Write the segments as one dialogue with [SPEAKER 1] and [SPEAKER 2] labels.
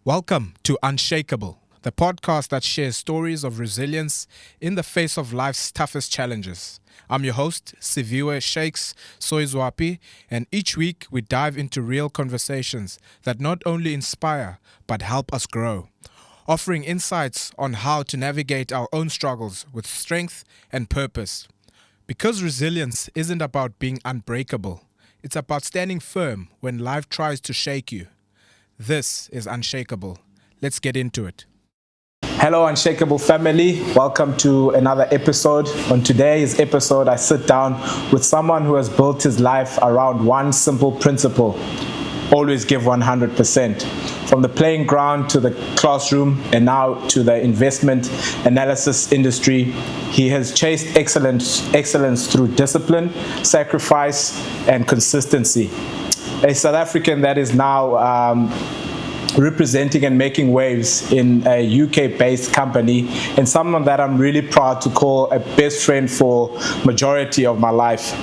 [SPEAKER 1] Welcome to Unshakeable, the podcast that shares stories of resilience in the face of life's toughest challenges. I'm your host, Siviwe Shakes Soizwapi, and each week we dive into real conversations that not only inspire but help us grow, offering insights on how to navigate our own struggles with strength and purpose. Because resilience isn't about being unbreakable, it's about standing firm when life tries to shake you. This is Unshakeable. Let's get into it. Hello, Unshakable family. Welcome to another episode. On today's episode, I sit down with someone who has built his life around one simple principle: always give 100%. From the playing ground to the classroom and now to the investment analysis industry, he has chased excellence through discipline, sacrifice, and consistency. A South African that is now representing and making waves in a UK-based company, and someone that I'm really proud to call a best friend for majority of my life.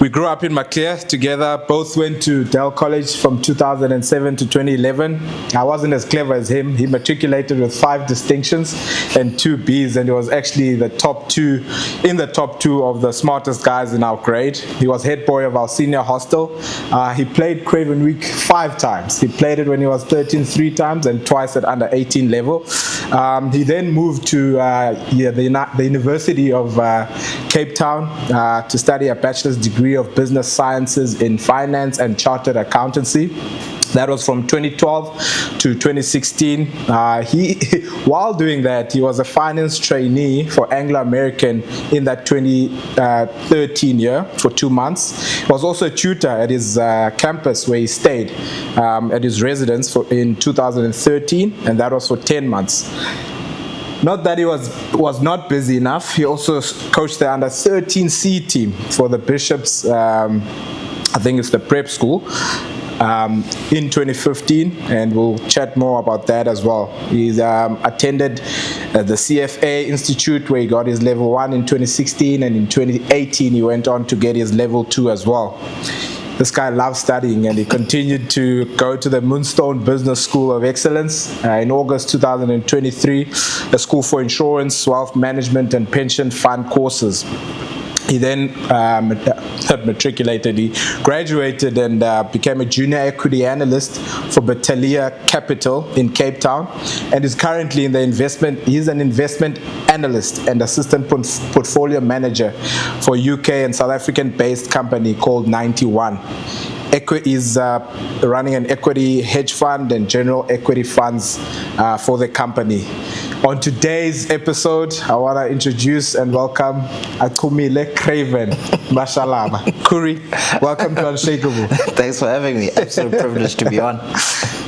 [SPEAKER 1] We grew up in Maclear together, both went to Dell College from 2007 to 2011. I wasn't as clever as him. He matriculated with 5 distinctions and 2 Bs, and he was actually the top two of the smartest guys in our grade. He was head boy of our senior hostel. He played Craven Week 5 times. He played it when he was 13 3 times and twice at under 18 level. He then moved to the University of Cape Town to study a bachelor's degree of business sciences in finance and chartered accountancy. That was from 2012 to 2016. While doing that, he was a finance trainee for Anglo American in that 2013 year for 2 months. He was also a tutor at his campus where he stayed at his residence in 2013, and that was for 10 months. Not that he was not busy enough. He also coached the under 13 C team for the Bishops, I think it's the prep school, in 2015, and we'll chat more about that as well. He's attended the CFA Institute where he got his level 1 in 2016, and in 2018 he went on to get his level 2 as well. This guy loves studying, and he continued to go to the Moonstone Business School of Excellence in August 2023, a school for insurance, wealth management, and pension fund courses. He then matriculated. He graduated and became a junior equity analyst for Batalia Capital in Cape Town, and is currently in the investment. He's an investment analyst and assistant portfolio manager for UK and South African-based company called 91. Is running an equity hedge fund and general equity funds for the company. On today's episode, I want to introduce and welcome ACHUMILE Craven MASHALABA. Kuri, welcome to Unshakeable.
[SPEAKER 2] Thanks for having me. Absolute privilege to be on.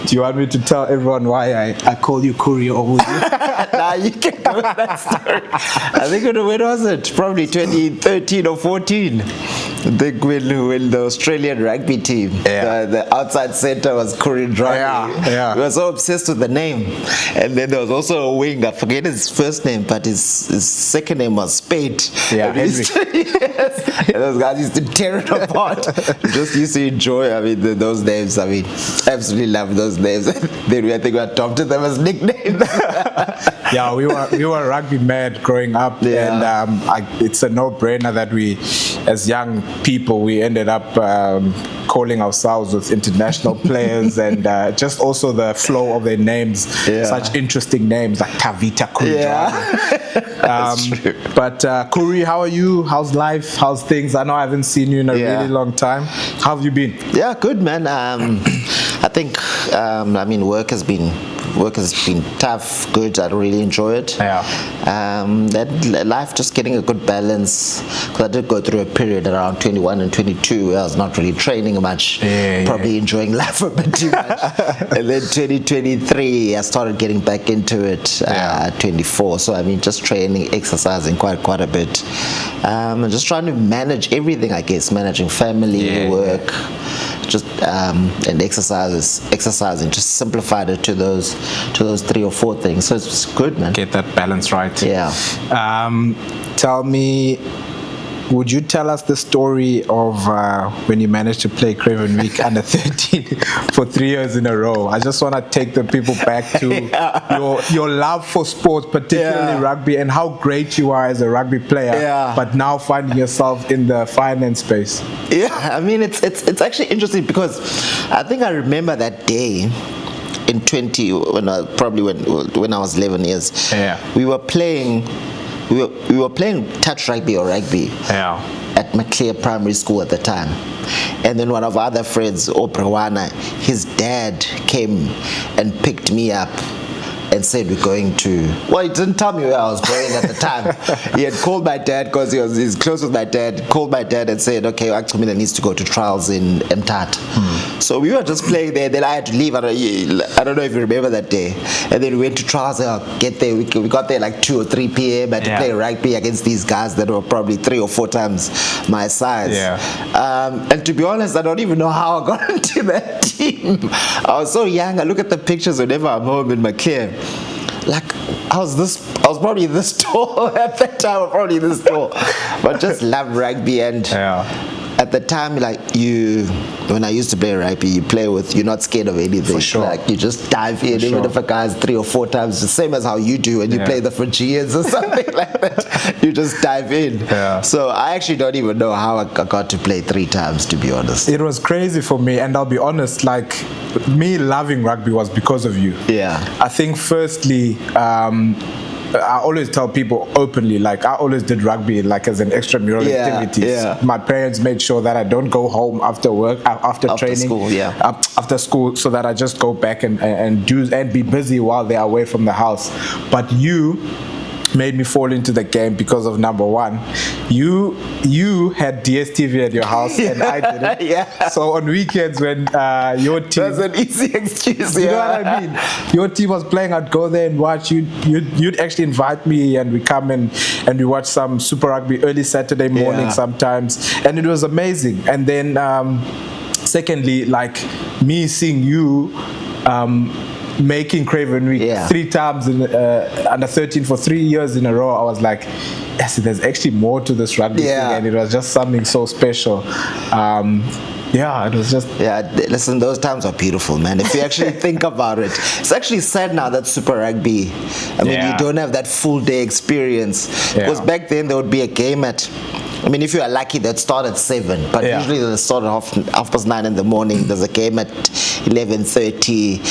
[SPEAKER 1] Do you want me to tell everyone why I call you Kuri or will you?
[SPEAKER 2] Nah, you can go with that story. I think when was it? Probably 2013 or 14. I think when the Australian rugby team, the outside centre was Kuri Rugby. We were so obsessed with the name. And then there was also a wing, I forget his first name, but his second name was Spade.
[SPEAKER 1] Yeah,
[SPEAKER 2] yes. And those guys used to tear it apart. Just used to enjoy, those names. Absolutely love those names. Then I think we adopted them as nicknames.
[SPEAKER 1] Yeah, we were rugby mad growing up, and it's a no-brainer that we, as young people, we ended up calling ourselves with international players, and just also the flow of their names, such interesting names like Kavita Kuri. But Kuri, how are you? How's life? How's things? I know I haven't seen you in a really long time. How have you been?
[SPEAKER 2] Yeah, good, man. I think work has been tough, good. I really enjoy it. That life, just getting a good balance, because I did go through a period around 21 and 22 where I was not really training much, probably enjoying life a bit too much. And then 2023 I started getting back into it. 24, so just training, exercising quite a bit, and just trying to manage everything, I guess, managing family, work, just and exercising, just simplified it to those 3 or 4 things. So it's good, man.
[SPEAKER 1] Get that balance right.
[SPEAKER 2] Yeah.
[SPEAKER 1] Tell me, would you tell us the story of when you managed to play Craven Week under 13 for 3 years in a row? I just want to take the people back to your love for sports, particularly rugby, and how great you are as a rugby player, but now finding yourself in the finance space.
[SPEAKER 2] Yeah, I mean, it's actually interesting because I think I remember that day in when I was 11 years. We were playing touch rugby or rugby at Maclear Primary School at the time. And then one of our other friends, Obrawana, his dad came and picked me up and said we're going to, well, he didn't tell me where I was going at the time. He had called my dad because he's close with my dad, called my dad and said, okay, ACHUMILE needs to go to trials in Mthatha. So we were just playing there, then I had to leave. I don't know if you remember that day. And then we went to trials, I'll get there. We got there like 2 or 3 p.m. and to play rugby against these guys that were probably 3 or 4 times my size. And to be honest, I don't even know how I got into that team. I was so young. I look at the pictures whenever I'm home in Maclear. Like, I was probably this tall at that time. I was probably this tall, but just loved rugby. And at the time, like when I used to play rugby, you're not scared of anything.
[SPEAKER 1] For sure.
[SPEAKER 2] Like, you just dive in, even if a guy's 3 or 4 times, the same as how you do when you play the Fijians or something like that. You just dive in. So I actually don't even know how I got to play 3 times, to be honest.
[SPEAKER 1] It was crazy for me, and I'll be honest, like, me loving rugby was because of you. I think firstly, I always tell people openly, like, I always did rugby like as an extramural activities. My parents made sure that I don't go home after work, after training, after school, so that I just go back and be busy while they're away from the house. But you made me fall into the game because of number one. You had DSTV at your house and I didn't. So on weekends when your team,
[SPEAKER 2] that's an easy excuse.
[SPEAKER 1] You know what I mean? Your team was playing, I'd go there and watch. You'd actually invite me and we come and we watch some Super Rugby early Saturday morning sometimes, and it was amazing. And then secondly, like, me seeing you making Craven Week 3 times in under 13 for 3 years in a row, I was like, yes, there's actually more to this rugby thing, and it was just something so special. It was just...
[SPEAKER 2] listen, those times are beautiful, man. If you actually think about it, it's actually sad now that Super Rugby, I mean, you don't have that full day experience. Because back then there would be a game at, I mean, if you are lucky, they'd start at 7, but usually they start at 9:30 in the morning. There's a game at 11:30.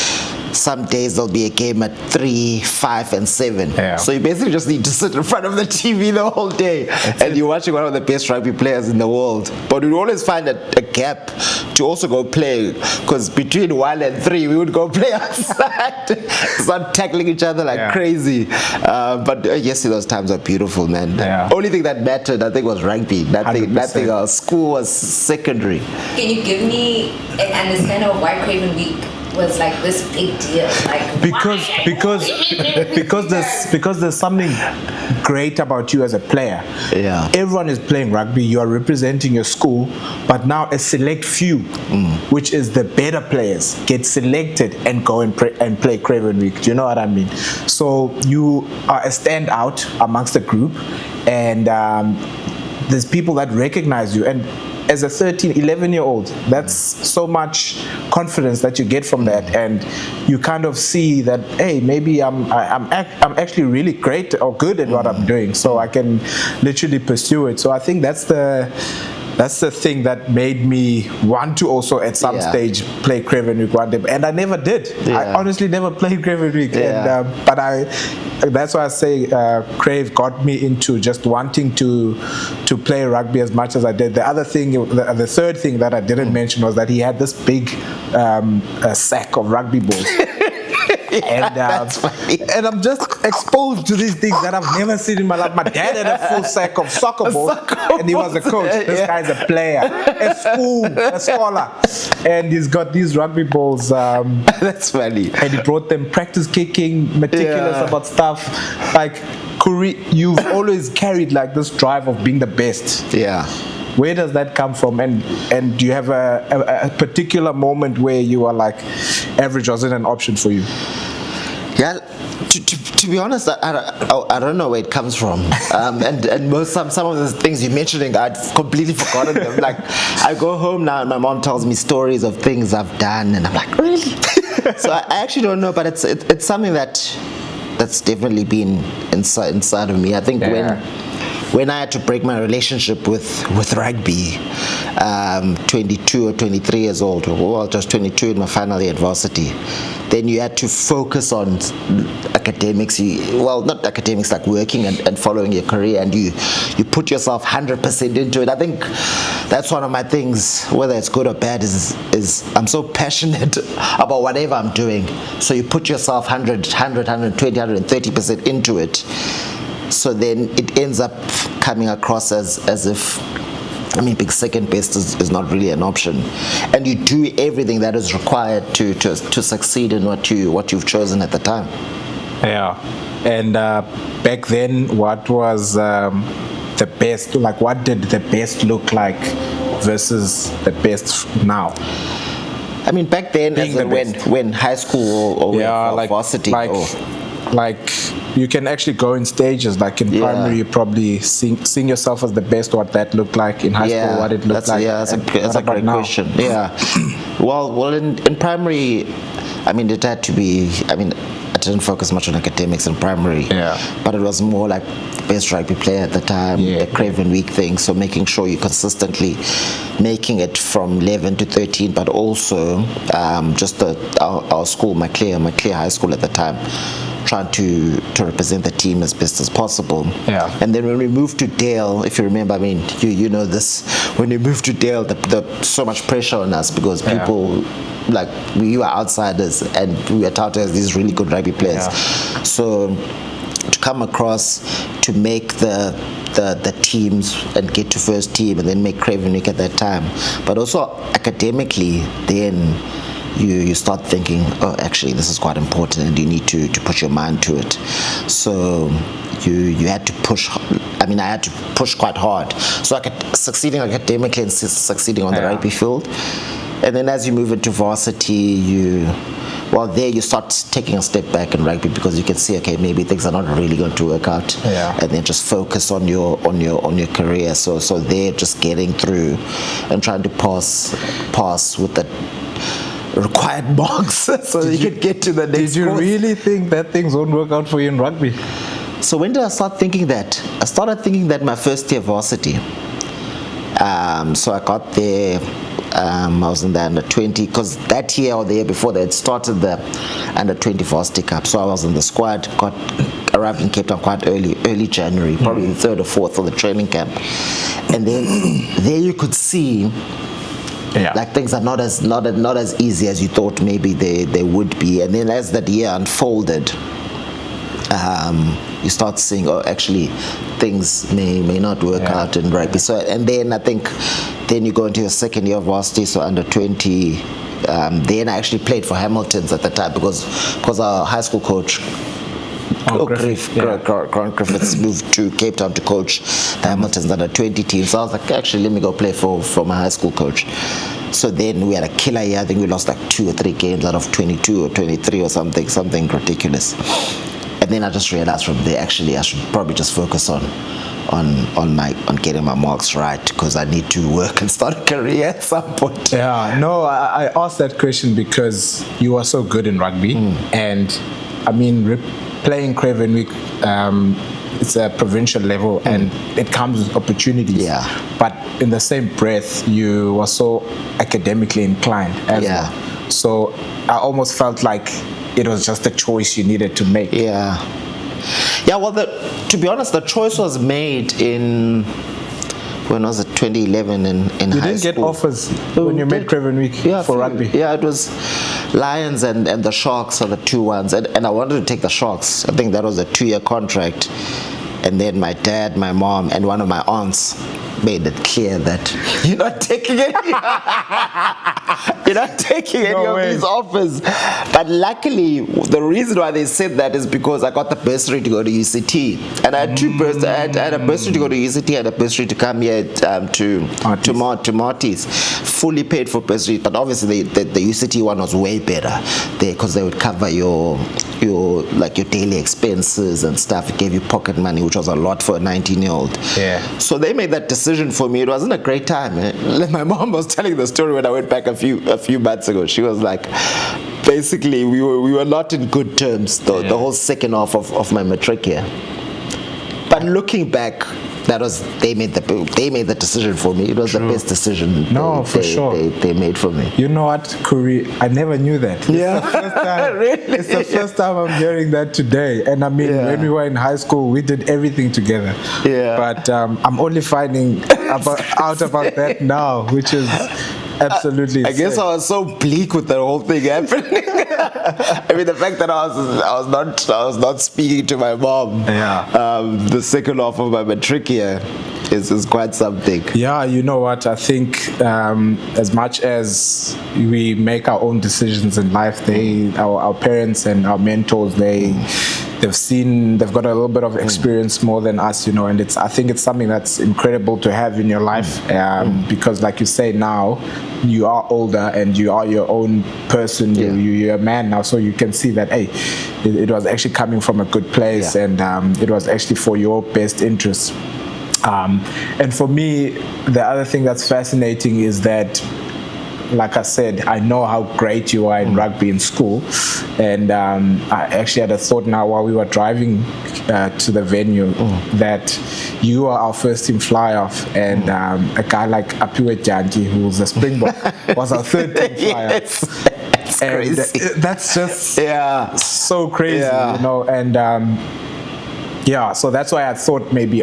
[SPEAKER 2] Some days there'll be a game at 3, 5, and 7. So you basically just need to sit in front of the TV the whole day, and you're watching one of the best rugby players in the world. But we'd always find a gap to also go play, because between 1 and 3 we would go play outside, start tackling each other like crazy. But yes, those times are beautiful, man. Only thing that mattered, I think, was rugby. Nothing else. School was secondary.
[SPEAKER 3] Can you give me an understanding of why Craven Week was like this big deal? Like,
[SPEAKER 1] because there's something great about you as a player. Everyone is playing rugby, you are representing your school, but now a select few, which is the better players, get selected and go and play Craven Week. Do you know what I mean? So you are a standout amongst the group, and there's people that recognize you. And as a 13, 11-year-old, that's so much confidence that you get from that, and you kind of see that, hey, maybe I'm actually really great or good at what I'm doing, so I can literally pursue it. So I think that's the thing that made me want to also at some stage play Craven Week one day, and I never did. I honestly never played Craven Week, but that's why I say Crave got me into just wanting to play rugby as much as I did. The other thing, the third thing that I didn't mention was that he had this big sack of rugby balls. And
[SPEAKER 2] that's funny.
[SPEAKER 1] And I'm just exposed to these things that I've never seen in my life. My dad had a full sack of soccer balls, and he was a coach. This guy's a player, a scholar, and he's got these rugby balls.
[SPEAKER 2] That's funny.
[SPEAKER 1] And he brought them practice kicking, meticulous about stuff. Like, you've always carried like this drive of being the best. Where does that come from? And do you have a particular moment where you are like, average wasn't an option for you?
[SPEAKER 2] Yeah, To be honest, I don't know where it comes from, and some of the things you're mentioning, I'd completely forgotten them. Like, I go home now and my mom tells me stories of things I've done, and I'm like, really? So I actually don't know, but it's something that's definitely been inside of me. I think when I had to break my relationship with rugby, 22 or 23 years old, well, just 22 in my final year at varsity, then you had to focus on academics. Not academics, like working and following your career, and you put yourself 100% into it. I think that's one of my things, whether it's good or bad, is I'm so passionate about whatever I'm doing. So you put yourself 100, 120, 130% into it. So then it ends up coming across as if, being second best is not really an option, and you do everything that is required to succeed in what you've chosen at the time.
[SPEAKER 1] Yeah, and back then, what was the best? Like, what did the best look like versus the best now?
[SPEAKER 2] Back then, when high school or varsity,
[SPEAKER 1] like you can actually go in stages. Like in primary, you probably seeing yourself as the best. What that looked like in high school, what it looked like.
[SPEAKER 2] Yeah, that's a great question. Yeah. well, in primary, it had to be. I didn't focus much on academics in primary. Yeah. But it was more like best rugby player at the time, the Craven Week thing. So making sure you're consistently making it from 11 to 13, but also just our school, my clear high school at the time, trying to represent the team as best as possible. Yeah. And then when we moved to Dale, if you remember, you know this, when we moved to Dale, the so much pressure on us because people, like, we were outsiders and we were touted as these really good rugby players. Yeah. So to come across, to make the teams and get to first team and then make Craven Week at that time, but also academically, then you start thinking, oh, actually this is quite important and you need to put your mind to it. So you had to push. I had to push quite hard, so succeeding academically and succeeding on the rugby field. And then as you move into varsity, there you start taking a step back in rugby because you can see, okay, maybe things are not really going to work out, and then just focus on your career. So they're just getting through and trying to pass with the required marks so you can get to the next
[SPEAKER 1] Did you
[SPEAKER 2] course.
[SPEAKER 1] Really think that things won't work out for you in rugby?
[SPEAKER 2] So when did I start thinking that? I started thinking that my first year varsity. So I got there, I was in the under 20, because that year or the year before they had started the under 20 varsity cup. So I was in the squad, arrived in Cape Town quite early January, probably the 3rd or 4th of the training camp. And then there you could see like things are not as easy as you thought maybe they would be. And then as that year unfolded, you start seeing, oh, actually things may not work out in rugby. So, and then I think then you go into your second year of varsity, so under 20. Then I actually played for Hamilton's at the time because our high school coach, Griffiths, moved to Cape Town to coach the Hamilton's under 20 team. So I was like, actually, let me go play for my high school coach. So then we had a killer year. I think we lost like 2 or 3 games out of 22 or 23 or something ridiculous. And then I just realized from there, actually, I should probably just focus on getting my marks right, because I need to work and start a career at some point.
[SPEAKER 1] Yeah, no, I asked that question because you are so good in rugby, and playing Craven Week, it's a provincial level, and it comes with opportunities. Yeah. But in the same breath, you were so academically inclined as well. So I almost felt like it was just a choice you needed to make.
[SPEAKER 2] Yeah. Well, to be honest, the choice was made in, when was it, 2011 in high school.
[SPEAKER 1] You didn't get offers when you made Craven Week for rugby?
[SPEAKER 2] Yeah, it was Lions and the Sharks are the 2 ones. And I wanted to take the Sharks. I think that was a 2-year contract. And then my dad, my mom, and one of my aunts made it clear that you're not taking any. You're not taking any of these offers. But luckily, the reason why they said that is because I got the bursary to go to UCT, and I had 2 bursaries. I had a bursary to go to UCT, I had a bursary to come here to Marty's, fully paid for bursary. But obviously, the UCT one was way better there because they would cover your your daily expenses and stuff. It gave you pocket money, which was a lot for a 19-year-old.
[SPEAKER 1] Yeah.
[SPEAKER 2] So they made that decision for me. It wasn't a great time. Like my mom was telling the story when I went back a few months ago. She was like, basically, we were not in good terms the whole second half of my matric year. But looking back, they made the decision for me. It was the best decision. They made for me.
[SPEAKER 1] You know what, Kuri? I never knew that.
[SPEAKER 2] Yeah,
[SPEAKER 1] it's the first time,
[SPEAKER 2] really.
[SPEAKER 1] It's the first time I'm hearing that today. And I mean, when we were in high school, we did everything together. Yeah. But I'm only finding out about that now, which is absolutely.
[SPEAKER 2] I guess I was so bleak with the whole thing happening. I mean, the fact that I was not speaking to my mom. The second half of my matric year is quite something.
[SPEAKER 1] Yeah, you know what? I think as much as we make our own decisions in life, our parents and our mentors, they've got a little bit of experience more than us, and I think it's something that's incredible to have in your life, because like you say, now you are older and you are your own person. You're a man now, so you can see that it was actually coming from a good place, and it was actually for your best interests. And for me, the other thing that's fascinating is that, like I said, I know how great you are in rugby in school, and I actually had a thought now while we were driving to the venue that you are our first team fly-off, and a guy like Apiwe Janji, who's a Springbok, was our third team fly-off.
[SPEAKER 2] That's crazy.
[SPEAKER 1] That's just so crazy, and so that's why I thought maybe,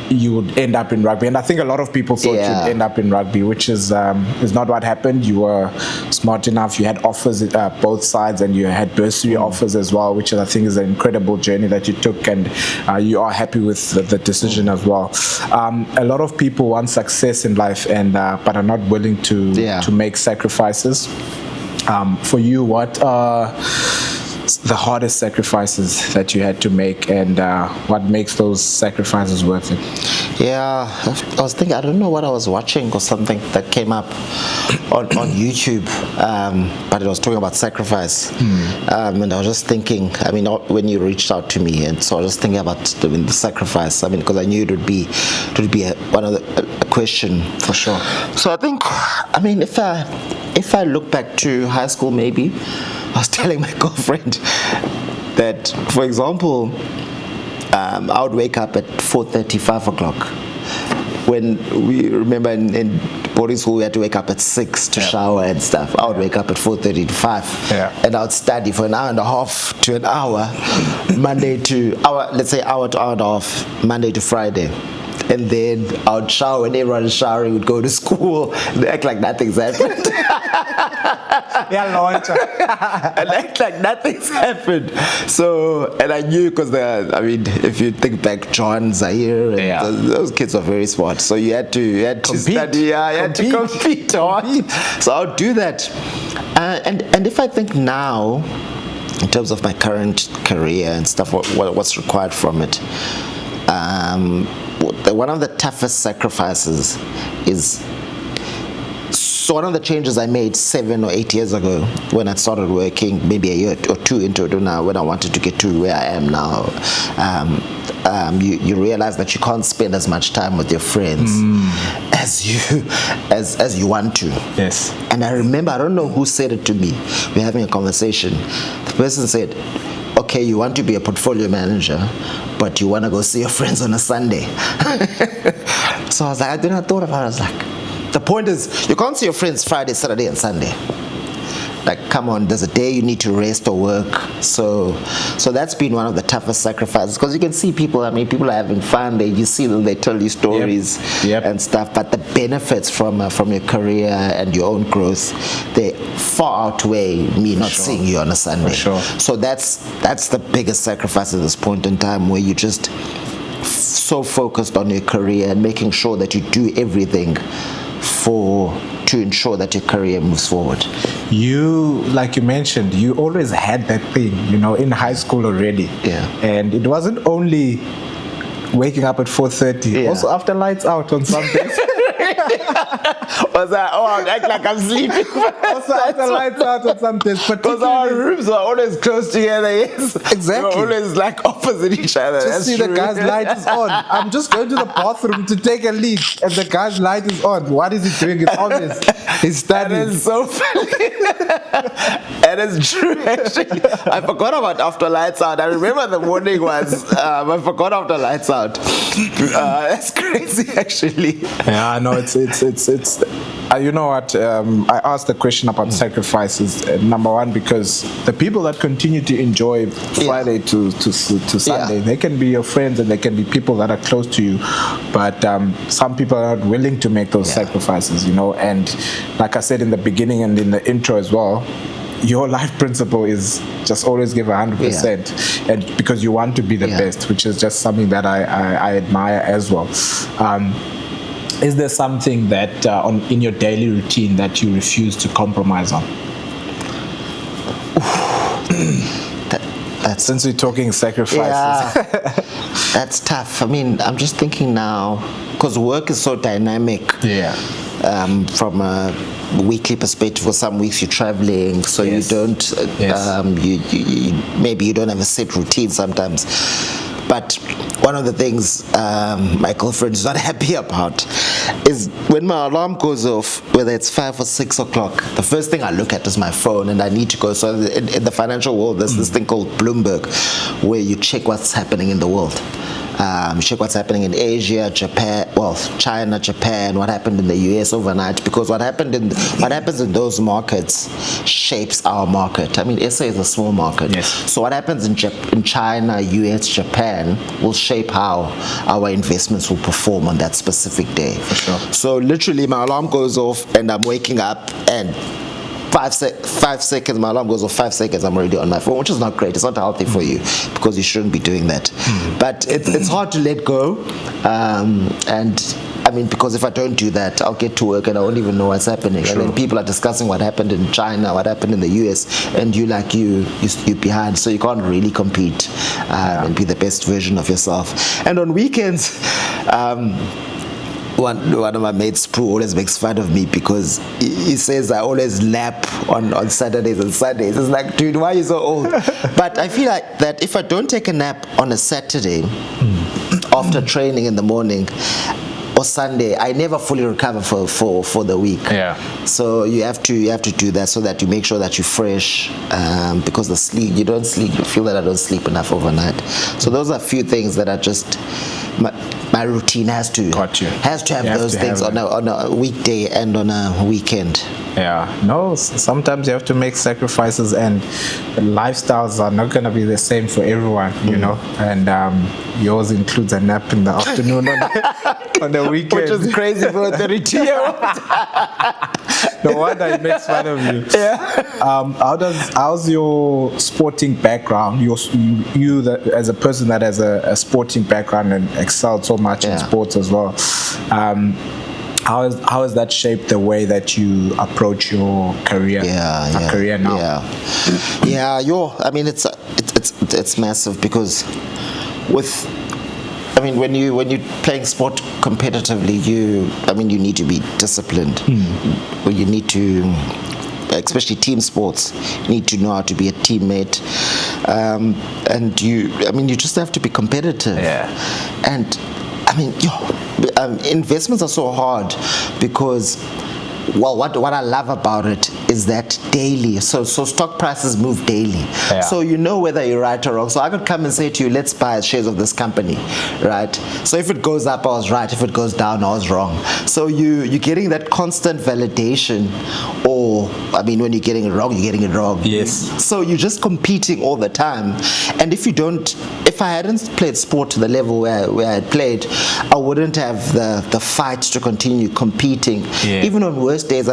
[SPEAKER 1] you would end up in rugby, and I think a lot of people thought you'd end up in rugby, which is not what happened. You were smart enough. You had offers both sides, and you had bursary offers as well, which I think is an incredible journey that you took, and you are happy with the decision as well. A lot of people want success in life, and but are not willing to make sacrifices. For you, what are the hardest sacrifices that you had to make, and what makes those sacrifices worth it?
[SPEAKER 2] I was thinking, I don't know what I was watching or something that came up on YouTube, but it was talking about sacrifice, and I was just thinking, I mean, when you reached out to me, and so I was just thinking about the sacrifice, I mean, because I knew it would be a question for sure. So I think, I mean, if I look back to high school, maybe I was telling my girlfriend that, for example, I would wake up at 4:30, 5 o'clock. When we remember in boarding school, we had to wake up at 6 to shower and stuff. I would wake up at 4:30 to 5, and I would study for an hour and a half to an hour, let's say hour to hour and a half, Monday to Friday. And then I would shower. When everyone is showering, would go to school and act like nothing's happened. And act like nothing's happened. So, and I knew, because if you think back, John, Zaire, and those kids are very smart. So you had to study. You had to compete hard. So I would do that. And if I think now, in terms of my current career and stuff, what's required from it, one of the toughest sacrifices is, so one of the changes I made 7 or 8 years ago when I started working, maybe a year or two into it now, when I wanted to get to where I am now, you realize that you can't spend as much time with your friends as you want to.
[SPEAKER 1] Yes.
[SPEAKER 2] And I remember, I don't know who said it to me. We're having a conversation. The person said, okay, you want to be a portfolio manager, but you want to go see your friends on a Sunday. So I was like, I thought about it. I was like, the point is, you can't see your friends Friday, Saturday, and Sunday. Like, come on, there's a day you need to rest or work. So that's been one of the toughest sacrifices, because you can see people, I mean, people are having fun. You see them, they tell you stories and stuff, but the benefits from your career and your own growth, they far outweigh me not seeing you on a Sunday. So that's the biggest sacrifice at this point in time, where you just so focused on your career and making sure that you do everything to ensure that your career moves forward.
[SPEAKER 1] You, like you mentioned, you always had that thing, in high school already. And it wasn't only waking up at 4:30, also after lights out on some days.
[SPEAKER 2] was like, oh, I'll act like I'm sleeping.
[SPEAKER 4] Also, the lights out on some days,
[SPEAKER 2] because our rooms are always close together. Yes,
[SPEAKER 4] exactly.
[SPEAKER 2] We're always like opposite each other.
[SPEAKER 4] Just see the guy's light is on. I'm just going to the bathroom to take a leak, and the guy's light is on. What is he doing? It's obvious. He's studying.
[SPEAKER 2] That is so funny. That is true, actually. I forgot about after lights out. I remember the morning was, I forgot after lights out. That's crazy, actually.
[SPEAKER 1] Yeah, I know. It's you know what? I asked the question about sacrifices. Number one, because the people that continue to enjoy Friday to Sunday, they can be your friends and they can be people that are close to you, but some people are not willing to make those sacrifices, you know. And like I said in the beginning and in the intro as well, your life principle is just always give 100%, and because you want to be the best, which is just something that I admire as well. Is there something that in your daily routine that you refuse to compromise on? Since we're talking sacrifices.
[SPEAKER 2] That's tough. I mean, I'm just thinking now, because work is so dynamic. From a weekly perspective, for some weeks you're traveling, so you don't, you maybe you don't have a set routine sometimes. But one of the things my girlfriend is not happy about is when my alarm goes off, whether it's 5 or 6 o'clock, the first thing I look at is my phone, and I need to go. So in the financial world, there's this thing called Bloomberg, where you check what's happening in the world. Check what's happening in Asia, Japan, China, Japan, what happened in the US overnight, because what happens in those markets shapes our market. I mean, SA is a small market. So what happens in China, US, Japan will shape how our investments will perform on that specific day.
[SPEAKER 1] For sure.
[SPEAKER 2] So literally my alarm goes off and I'm waking up, and 5 seconds, my alarm goes off, 5 seconds, I'm already on my phone, which is not great. It's not healthy for you, because you shouldn't be doing that. But it's hard to let go. And I mean, because if I don't do that, I'll get to work and I won't even know what's happening. And then people are discussing what happened in China, what happened in the US, and you're behind, so you can't really compete and be the best version of yourself. And on weekends, one of my mates, Prue, always makes fun of me because he says I always nap on Saturdays and Sundays. It's like, dude, why are you so old? But I feel like that if I don't take a nap on a Saturday after training in the morning, or Sunday, I never fully recover for the week. So you have to do that so that you make sure that you're fresh, because you don't sleep. You feel that I don't sleep enough overnight. So those are a few things that are just my routine has to have those things on a weekday and on a weekend.
[SPEAKER 1] Sometimes you have to make sacrifices, and lifestyles are not going to be the same for everyone, you know, and yours includes a nap in the afternoon on the weekend,
[SPEAKER 2] which is crazy for a 32-year-old.
[SPEAKER 1] No wonder he makes fun of you. How's your sporting background? You as a person that has a sporting background and excelled so much in sports as well. How has that shaped the way that you approach your career? Career now.
[SPEAKER 2] I mean, it's massive, because when you're playing sport competitively, you need to be disciplined. Or you need to, especially team sports, you need to know how to be a teammate, and you just have to be competitive. And I mean, investments are so hard because, what I love about it is that daily, so stock prices move daily. So you know whether you're right or wrong. So I could come and say to you, let's buy shares of this company, right? So if it goes up, I was right. If it goes down, I was wrong. So you're getting that constant validation, or when you're getting it wrong, you're getting it wrong. So you're just competing all the time. And if I hadn't played sport to the level where I played, I wouldn't have the fight to continue competing. Even on worst days,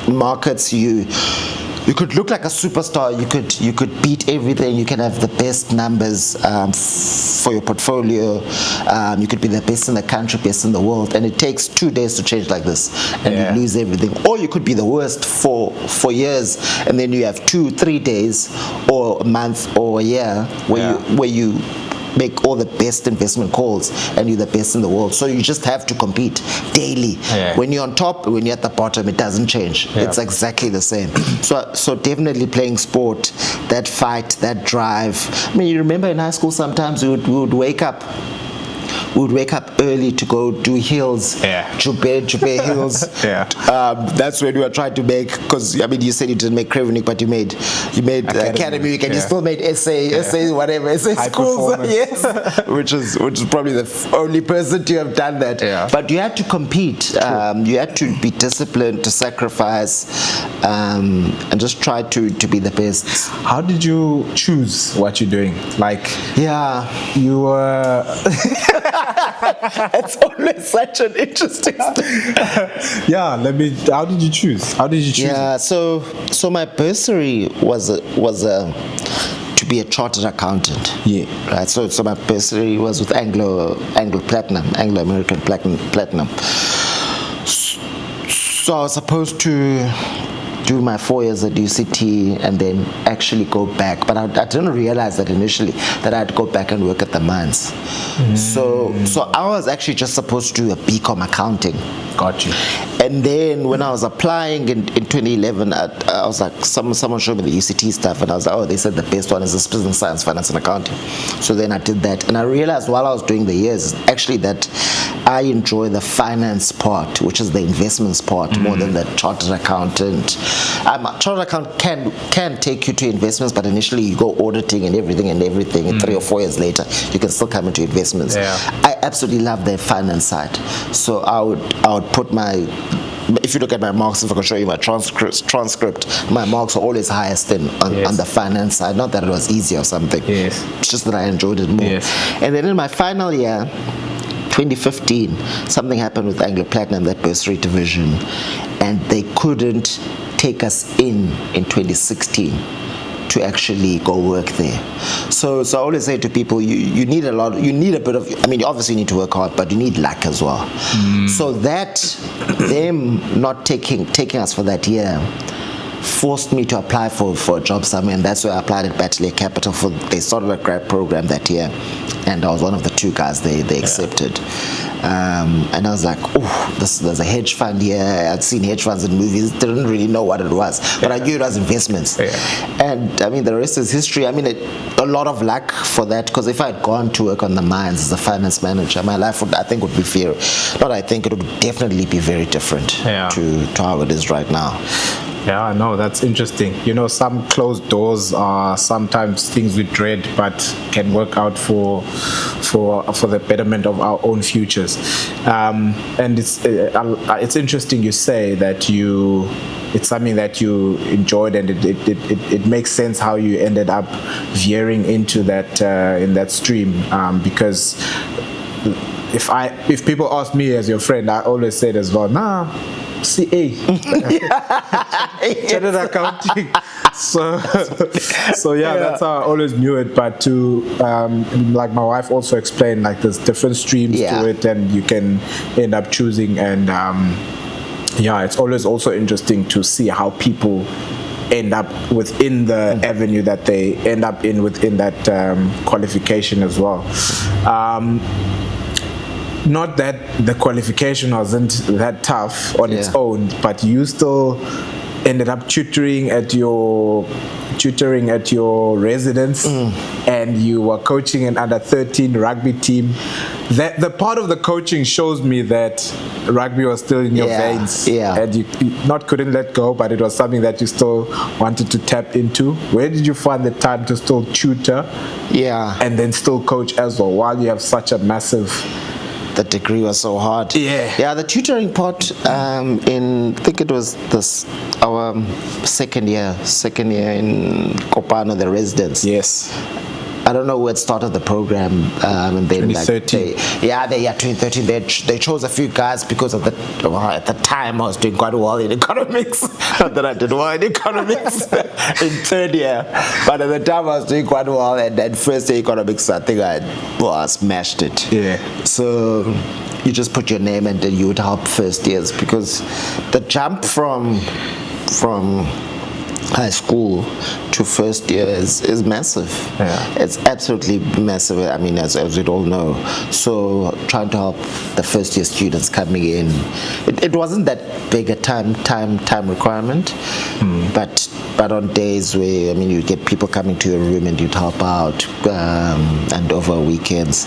[SPEAKER 2] markets, you could look like a superstar, you could beat everything, you can have the best numbers for your portfolio, you could be the best in the country, best in the world, and it takes 2 days to change like this, and you lose everything. Or you could be the worst for years, and then you have 2-3 days or a month or a year where you make all the best investment calls, and you're the best in the world. So you just have to compete daily. When you're on top, when you're at the bottom, it doesn't change. It's exactly the same. So definitely playing sport, that fight, that drive. I mean, you remember in high school sometimes we would wake up. We would wake up early to go do hills, Jube hills. That's when we were trying to make, because I mean, you said you didn't make Craven Week, but you made Academy Week, and you still made essay schools. Yes, which is probably the only person to have done that. But you had to compete. You had to be disciplined, to sacrifice, and just try to be the best.
[SPEAKER 1] How did you choose what you're doing? Like, you were.
[SPEAKER 2] It's always such an interesting story.
[SPEAKER 1] How did you choose?
[SPEAKER 2] So my bursary was to be a chartered accountant. Right. So my bursary was with Anglo American Platinum. So I was supposed to do my 4 years at UCT and then actually go back, but I didn't realize that initially that I had to go back and work at the mines. So I was actually just supposed to do a BCom accounting.
[SPEAKER 1] Got you.
[SPEAKER 2] And then when I was applying in 2011, I was like, someone showed me the UCT stuff, and I was like, oh, they said the best one is this business science, finance and accounting. So then I did that, and I realized while I was doing the years actually that I enjoy the finance part, which is the investments part, more than the chartered accountant. Chartered account can take you to investments, but initially you go auditing and everything, and 3 or 4 years later you can still come into investments. I absolutely love the finance side. So I would put if you look at my marks, if I can show you my transcript, my marks were always highest on the finance side. Not that it was easy or something. It's just that I enjoyed it more. And then in my final year, 2015, something happened with Anglo Platinum, that bursary division, and they couldn't take us in 2016 to actually go work there. So I always say to people, you need a bit of, I mean, obviously you need to work hard, but you need luck as well. So that, them not taking us for that year, forced me to apply for a job somewhere, and that's where I applied at Bateleur Capital. They started a grad program that year, and I was one of the 2 guys they accepted. And I was like, oh, there's a hedge fund here. I'd seen hedge funds in movies, didn't really know what it was, but I knew it was investments. And I mean, the rest is history. I mean, a lot of luck for that, because if I had gone to work on the mines as a finance manager, my life would it would definitely be very different to how it is right now.
[SPEAKER 1] Yeah, no, that's interesting. You know, some closed doors are sometimes things we dread, but can work out for the betterment of our own futures. And it's interesting you say that it's something that you enjoyed, and it makes sense how you ended up veering into that in that stream, because if people ask me as your friend, I always say as well, CA, chartered accounting. So that's how I always knew it. But to like my wife also explained, like there's different streams to it, and you can end up choosing. And it's always also interesting to see how people end up within the avenue that they end up in within that qualification as well. Not that the qualification wasn't that tough on its own, but you still ended up tutoring at your residence, and you were coaching an under 13 rugby team. That the part of the coaching shows me that rugby was still in your veins, and you couldn't let go, but it was something that you still wanted to tap into. Where did you find the time to still tutor, and then still coach as well, while you have such a massive?
[SPEAKER 2] The degree was so hard. The tutoring part, I think it was our second year in Kopano, the residence. I don't know who had started the program, and then
[SPEAKER 1] 2013.
[SPEAKER 2] 2013. They chose a few guys because at the time I was doing quite well in economics. Not that I did well in economics in 3rd year, but at the time I was doing quite well, and then 1st year economics, I think I smashed it. So you just put your name, and then you would help 1st years, because the jump from high school to first year is massive.
[SPEAKER 4] Yeah.
[SPEAKER 2] It's absolutely massive. I mean, as we'd all know. So trying to help the first year students coming in, it wasn't that big a time requirement, but on days where, I mean, you'd get people coming to your room and you'd help out, and over weekends.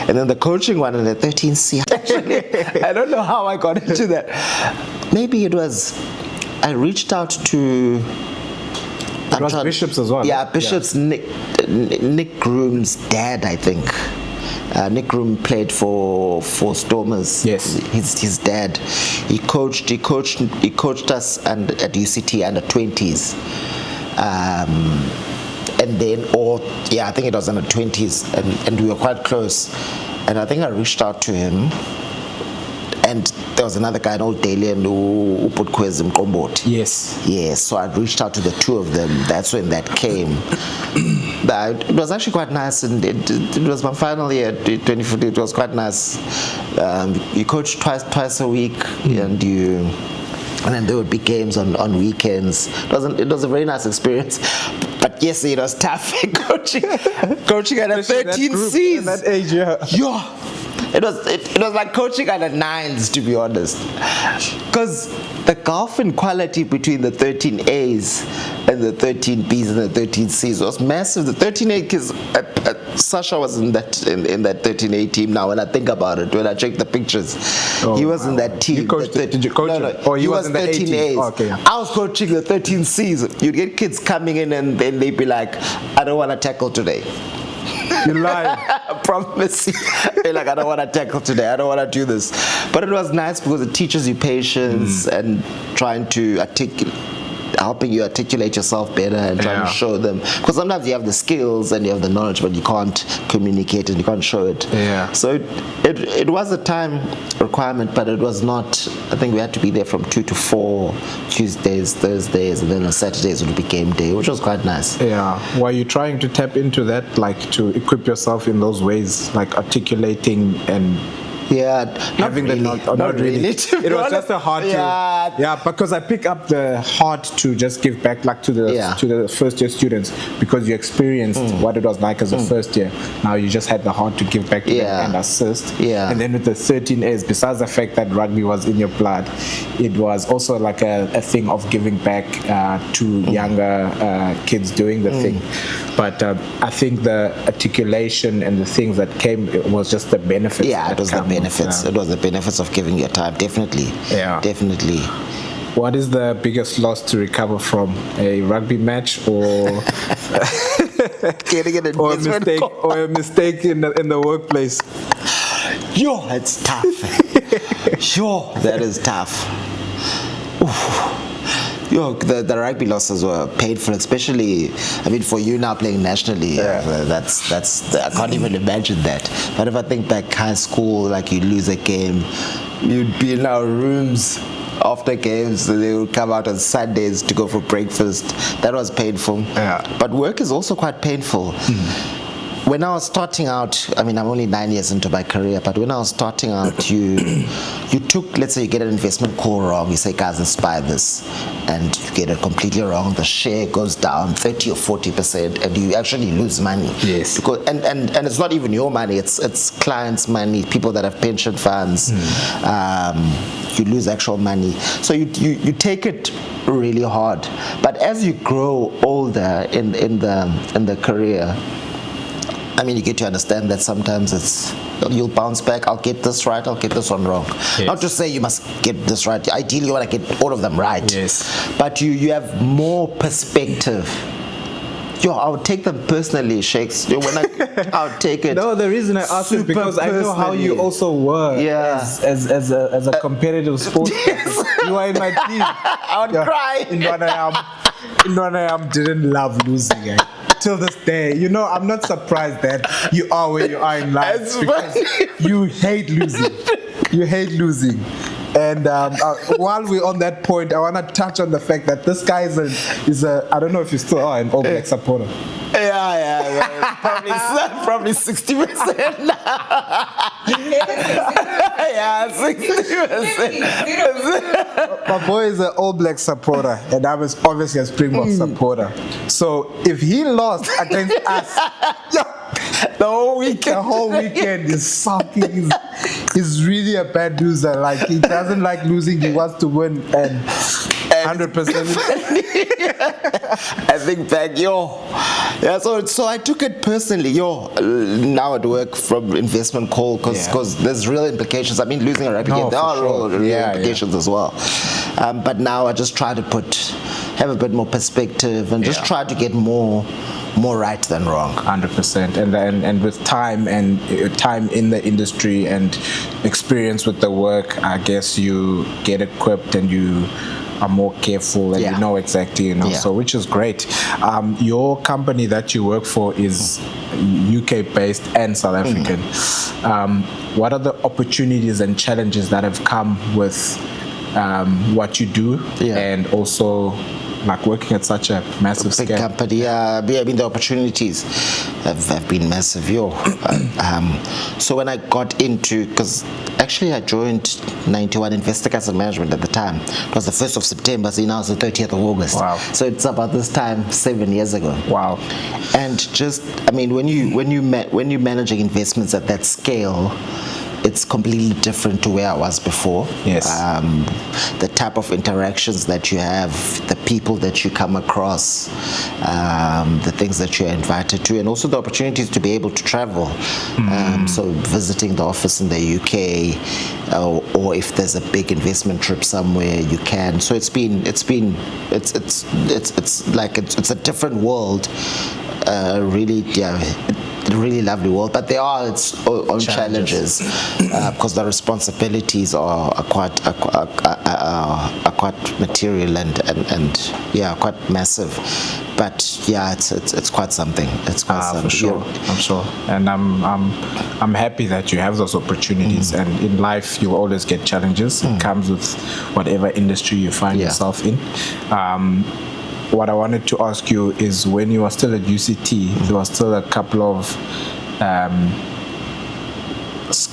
[SPEAKER 2] And then the coaching one in the 13C, actually, I don't know how I got into that. Maybe it was, I reached out to...
[SPEAKER 4] It was Bishop's as well.
[SPEAKER 2] Yeah, Bishop's. Yeah. Nick Groom's dad, I think. Nick Groom played for Stormers.
[SPEAKER 4] Yes.
[SPEAKER 2] His dad. He coached us at UCT under 20s. And then, I think it was under 20s, and we were quite close. And I think I reached out to him. And there was another guy, an old Dalian, who put Kwez in Kombot.
[SPEAKER 4] Yes.
[SPEAKER 2] Yes, so I reached out to the two of them. That's when that came. But it was actually quite nice, and it was my final year, 2015. It was quite nice. You coach twice a week, and then there would be games on weekends. It was a very nice experience. But yes, it was tough coaching at a 13C.
[SPEAKER 4] At that age,
[SPEAKER 2] yeah. It was like coaching at a 9s, to be honest, because the gulf in quality between the 13As and the 13Bs and the 13Cs was massive. The 13A kids, Sasha was in that 13A team. Now, when I think about it, when I check the pictures, he was in that team.
[SPEAKER 4] Did you coach him?
[SPEAKER 2] No,
[SPEAKER 4] or
[SPEAKER 2] he was
[SPEAKER 4] in the
[SPEAKER 2] 13As.
[SPEAKER 4] Oh, okay, yeah.
[SPEAKER 2] I was coaching the 13Cs. You'd get kids coming in and then they'd be like, I don't want to tackle today.
[SPEAKER 4] You lie.
[SPEAKER 2] I promise you. They're like, I don't want to tackle today. I don't want to do this. But it was nice because it teaches you patience and trying to helping you articulate yourself better and trying to show them. Because sometimes you have the skills and you have the knowledge, but you can't communicate and you can't show it.
[SPEAKER 4] Yeah.
[SPEAKER 2] So it was a time requirement, but it was not. I think we had to be there from 2 to 4 Tuesdays, Thursdays, and then on Saturdays it would be game day, which was quite nice.
[SPEAKER 4] Yeah. Were you trying to tap into that, like to equip yourself in those ways, like articulating and having
[SPEAKER 2] really.
[SPEAKER 4] Not really. It was just a heart because I pick up the heart to just give back, like to the first year students, because you experienced what it was like as a first year. Now you just had the heart to give back to them and assist. And then with the 13As, besides the fact that rugby was in your blood, it was also like a thing of giving back to younger kids doing the thing. But I think the articulation and the things that came, it was just the benefits.
[SPEAKER 2] Yeah, it was the benefits. It was the benefits of giving your time, definitely.
[SPEAKER 4] Yeah.
[SPEAKER 2] Definitely.
[SPEAKER 4] What is the biggest loss to recover from? A rugby match or
[SPEAKER 2] getting an
[SPEAKER 4] or a mistake in the workplace?
[SPEAKER 2] Yo, it's tough. Yo, that is tough. Oof. Yo, the rugby losses were painful, especially, I mean, for you now playing nationally. That's I can't even imagine that. But if I think back high school, like you lose a game, you'd be in our rooms after games, so they would come out on Sundays to go for breakfast. That was painful. But work is also quite painful. When I was starting out, I mean, I'm only 9 years into my career, but when I was starting out, you took, let's say you get an investment call wrong, you say, guys, let's buy this, and you get it completely wrong, the share goes down 30 or 40%, and you actually lose money.
[SPEAKER 4] Yes.
[SPEAKER 2] Because, and it's not even your money, it's clients' money, people that have pension funds, you lose actual money. So you take it really hard. But as you grow older in the career, I mean, you get to understand that sometimes you'll bounce back. I'll get this right. I'll get this one wrong. Yes. Not to say you must get this right. Ideally, you want to get all of them right.
[SPEAKER 4] Yes.
[SPEAKER 2] But you have more perspective. I would take them personally, Shakes. When I would take it.
[SPEAKER 4] No, the reason I ask is because I know how you also were as a competitive sports person. You are in my team.
[SPEAKER 2] I would cry.
[SPEAKER 4] Indwanayam didn't love losing. Till this day, you know, I'm not surprised that you are where you are in life.
[SPEAKER 2] That's
[SPEAKER 4] because
[SPEAKER 2] funny.
[SPEAKER 4] You hate losing. You hate losing. And while we're on that point, I want to touch on the fact that this guy is a I don't know if you still are an All Black supporter.
[SPEAKER 2] Yeah. Probably 60% now. Yeah, 60%.
[SPEAKER 4] My boy is an All Black supporter, and I was obviously a Springbok supporter. So if he lost against us, the whole weekend is sucking. He's really a bad loser. Like, he doesn't like losing. He wants to win, and 100%.
[SPEAKER 2] I think back, yeah. So I took it personally, now at work from investment call, because there's real implications. I mean, losing a rugby game, there are real implications as well. But now I just try to have a bit more perspective and just try to get more right than wrong.
[SPEAKER 4] 100%. And with time and time in the industry and experience with the work, I guess you get equipped and you are more careful and you know exactly, so which is great. Your company that you work for is UK based and South African. What are the opportunities and challenges that have come with what you do and also like working at such a massive
[SPEAKER 2] big
[SPEAKER 4] scale?
[SPEAKER 2] company? I mean, the opportunities have been massive. So when I got into, because actually I joined 91 Investec Asset Management at the time. It was the 1st of September, so now it's the 30th of August.
[SPEAKER 4] Wow.
[SPEAKER 2] So it's about this time 7 years ago.
[SPEAKER 4] Wow.
[SPEAKER 2] And just, I mean, when you're managing investments at that scale, it's completely different to where I was before.
[SPEAKER 4] Yes.
[SPEAKER 2] The type of interactions that you have, the people that you come across, the things that you're invited to, and also the opportunities to be able to travel. So visiting the office in the UK, or if there's a big investment trip somewhere, you can. So it's like it's a different world. Really lovely world, but there are its own challenges because the responsibilities are quite material and quite massive. But it's quite something. It's quite something.
[SPEAKER 4] For sure. I'm sure, and I'm happy that you have those opportunities. And in life, you always get challenges. It comes with whatever industry you find yourself in. What I wanted to ask you is, when you were still at UCT, there were still a couple of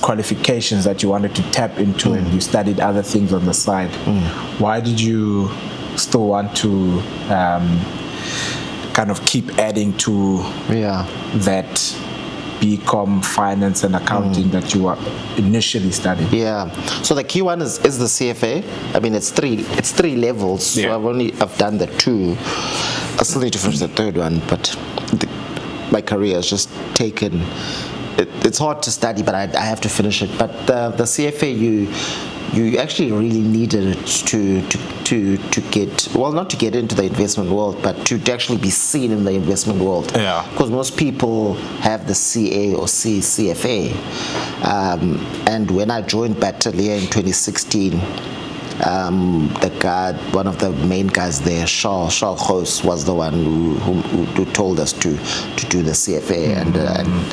[SPEAKER 4] qualifications that you wanted to tap into, and you studied other things on the side. Why did you still want to kind of keep adding to that BCom finance and accounting that you were initially studying?
[SPEAKER 2] So the key one is the CFA. I mean, it's three levels. So I've done the 2. I still need to finish the 3rd one, but my career has just taken. It's hard to study, but I have to finish it. But the CFA, you actually really needed it to get, well, not to get into the investment world, but to actually be seen in the investment world. Because most people have the CA or CFA. And when I joined Battalion in 2016, the guy, one of the main guys there, Charles Host, was the one who told us to do the CFA, and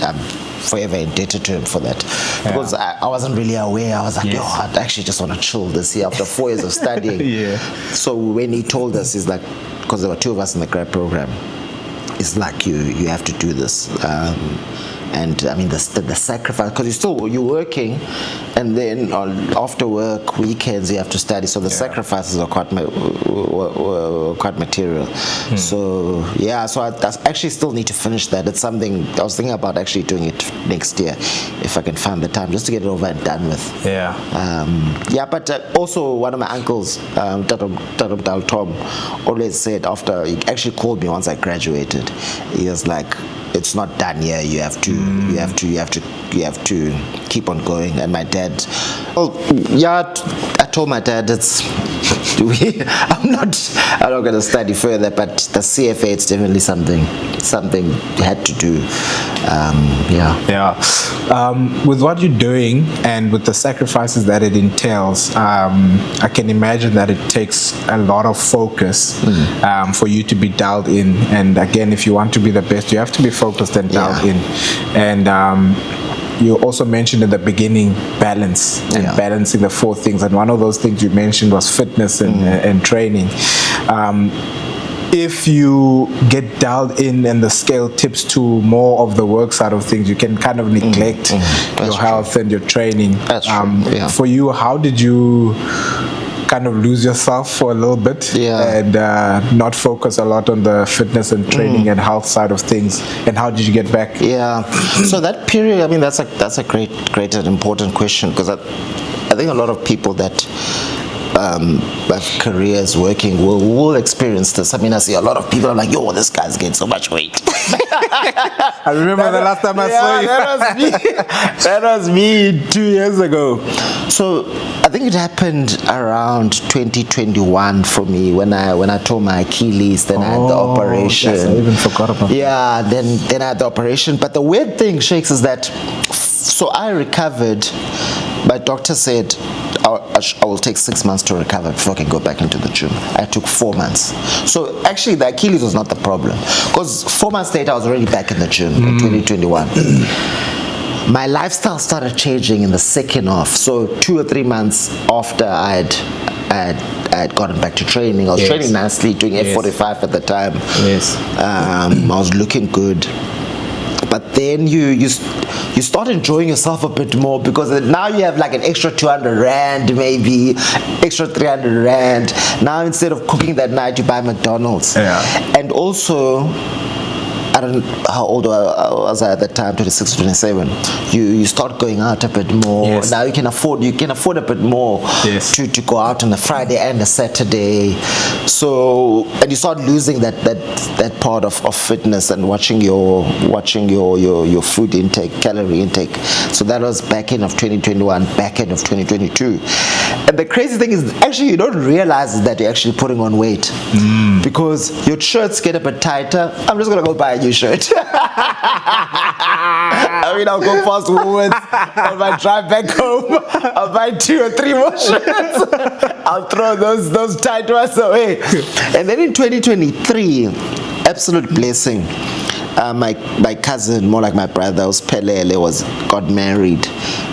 [SPEAKER 2] I'm forever indebted to him for that, because I wasn't really aware. I was like, I actually just want to chill this year after 4 years of studying. So when he told us, he's like, because there were 2 of us in the grad program, it's like you have to do this. And I mean the sacrifice, because you're working, and then after work, weekends, you have to study. So the sacrifices are quite material. So so I actually still need to finish that. It's something I was thinking about actually doing it next year, if I can find the time, just to get it over and done with. But also one of my uncles, Dal Tom, always said, after he actually called me once I graduated, he was like, it's not done here. You have to keep on going. And my dad, I told my dad, I'm not going to study further, but the CFA, it's definitely something you had to do.
[SPEAKER 4] With what you're doing and with the sacrifices that it entails, I can imagine that it takes a lot of focus for you to be dialed in. And again, if you want to be the best, you have to be focused and dialed in. And you also mentioned in the beginning balance and balancing the 4 things. And one of those things you mentioned was fitness and training. if you get dialed in and the scale tips to more of the work side of things, you can kind of neglect your health and your training.
[SPEAKER 2] That's true.
[SPEAKER 4] For you, how did you kind of lose yourself for a little bit and not focus a lot on the fitness and training and health side of things, and how did you get back?
[SPEAKER 2] So that period, I mean, that's a great and important question, because I think a lot of people that have careers working will experience this. I mean, I see a lot of people are like, yo, this guy's gained so much weight.
[SPEAKER 4] I remember the last time I saw you.
[SPEAKER 2] That was me 2 years ago. So I think it happened around 2021 for me when I tore my Achilles. Then I had the operation.
[SPEAKER 4] Yes, I even forgot about
[SPEAKER 2] that. Then I had the operation. But the weird thing, Shakes, is that so I recovered. My doctor said I will take 6 months to recover before I can go back into the gym. I took 4 months. So actually the Achilles was not the problem, because 4 months later I was already back in the gym in 2021. My lifestyle started changing in the second half. So 2 or 3 months after I had gotten back to training. I was training nicely, doing F45 at the time. I was looking good. But then you start enjoying yourself a bit more, because now you have like an extra 200 rand, maybe extra 300 rand. Now instead of cooking that night, you buy McDonald's. And also, I don't know how old I was at that time, 26, 27. You start going out a bit more. Now you can afford a bit more to go out on a Friday and a Saturday. So, and you start losing that part of fitness and watching your food intake, calorie intake. So that was back end of 2021, back end of 2022. And the crazy thing is, actually, you don't realize that you're actually putting on weight, because your shirts get a bit tighter. I'm just gonna go buy a new shirt. I mean, I'll go past Woolworths. On my drive back home, I'll buy 2 or 3 more shirts. I'll throw those tight ones away. And then in 2023, absolute blessing. My cousin, more like my brother, got married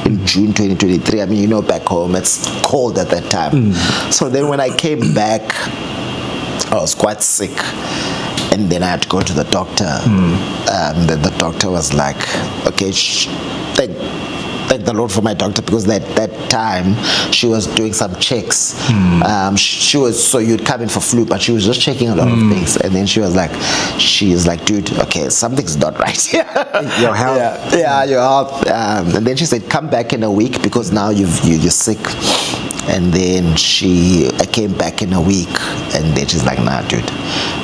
[SPEAKER 2] in June 2023. I mean, back home it's cold at that time. So then when I came back, I was quite sick. And then I had to go to the doctor. Then the doctor was like, okay, thank the Lord for my doctor, because that time she was doing some checks. So you'd come in for flu, but she was just checking a lot of things. And then she was like, dude, okay, something's not right here.
[SPEAKER 4] Your health.
[SPEAKER 2] Your health. And then she said, come back in a week, because now you're sick. And then I came back in a week, and then she's like, nah, dude,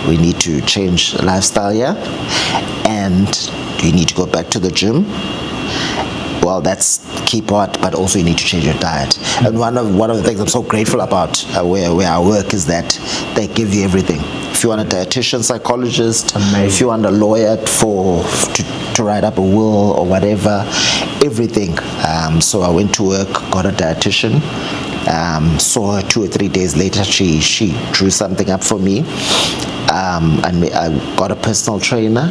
[SPEAKER 2] we need to change lifestyle here, and you need to go back to the gym. Well, that's the key part, but also you need to change your diet. And one of the things I'm so grateful about where I work is that they give you everything. If you want a dietitian, psychologist, if you want a lawyer to write up a will or whatever, everything. So I went to work, got a dietitian. Saw her 2 or 3 days later. She drew something up for me. I got a personal trainer,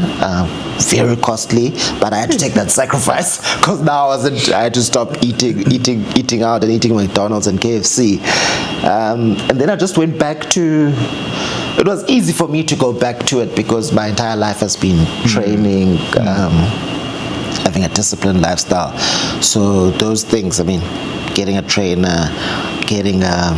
[SPEAKER 2] very costly, but I had to take that sacrifice, because now I had to stop eating out and eating McDonald's and KFC. And then I just went back to. It was easy for me to go back to it, because my entire life has been training, having a disciplined lifestyle. So those things, I mean, getting a trainer, getting a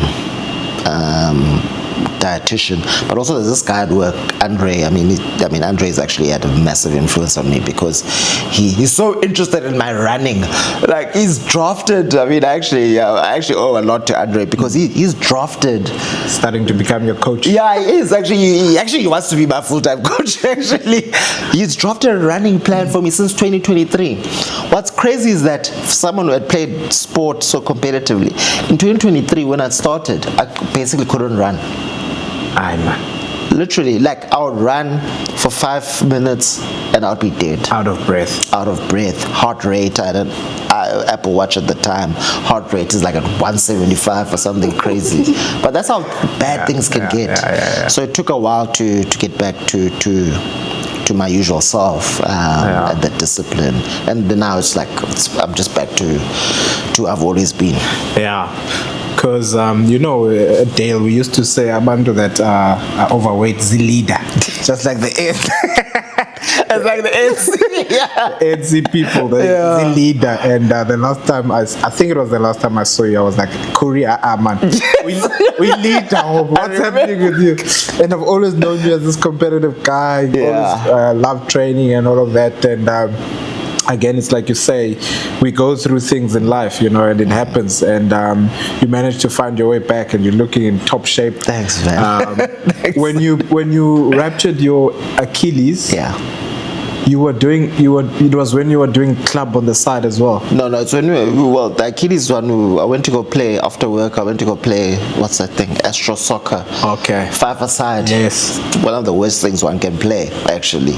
[SPEAKER 2] dietitian, but also there's this guy at work, Andre. I mean, Andre's actually had a massive influence on me, because he's so interested in my running. Like, he's drafted. I mean, I actually owe a lot to Andre, because he's drafted.
[SPEAKER 4] Starting to become your coach.
[SPEAKER 2] Yeah, he is actually. He wants to be my full-time coach. Actually, he's drafted a running plan for me since 2023. What's crazy is that someone who had played sport so competitively, in 2023 when I started, I basically couldn't run. Literally, like, I would run for 5 minutes and I'd be dead.
[SPEAKER 4] Out of breath.
[SPEAKER 2] Heart rate, I had an Apple Watch at the time. Heart rate is like at 175 or something crazy. But that's how bad things can get. So it took a while to get back to my usual self, and the discipline. And then now it's like, I'm just back to I've always been.
[SPEAKER 4] Because, Dale, we used to say, Abantu, that overweight is the leader. Just like the it's like the ANC, ANC people, the leader. And the last time I think it was the last time I saw you, I was like, Korea, man, we lead now. What's happening with you? And I've always known you as this competitive guy. Always love training and all of that. And again, it's like you say, we go through things in life, and it happens, and you manage to find your way back, and you're looking in top shape.
[SPEAKER 2] Thanks, man.
[SPEAKER 4] Thanks. When you ruptured your Achilles, it was when you were doing club on the side as well.
[SPEAKER 2] No, it's when the Achilles one, I went to go play after work. I went to go play, what's that thing? Astro soccer.
[SPEAKER 4] Okay.
[SPEAKER 2] 5-a-side.
[SPEAKER 4] Yes.
[SPEAKER 2] One of the worst things one can play, actually.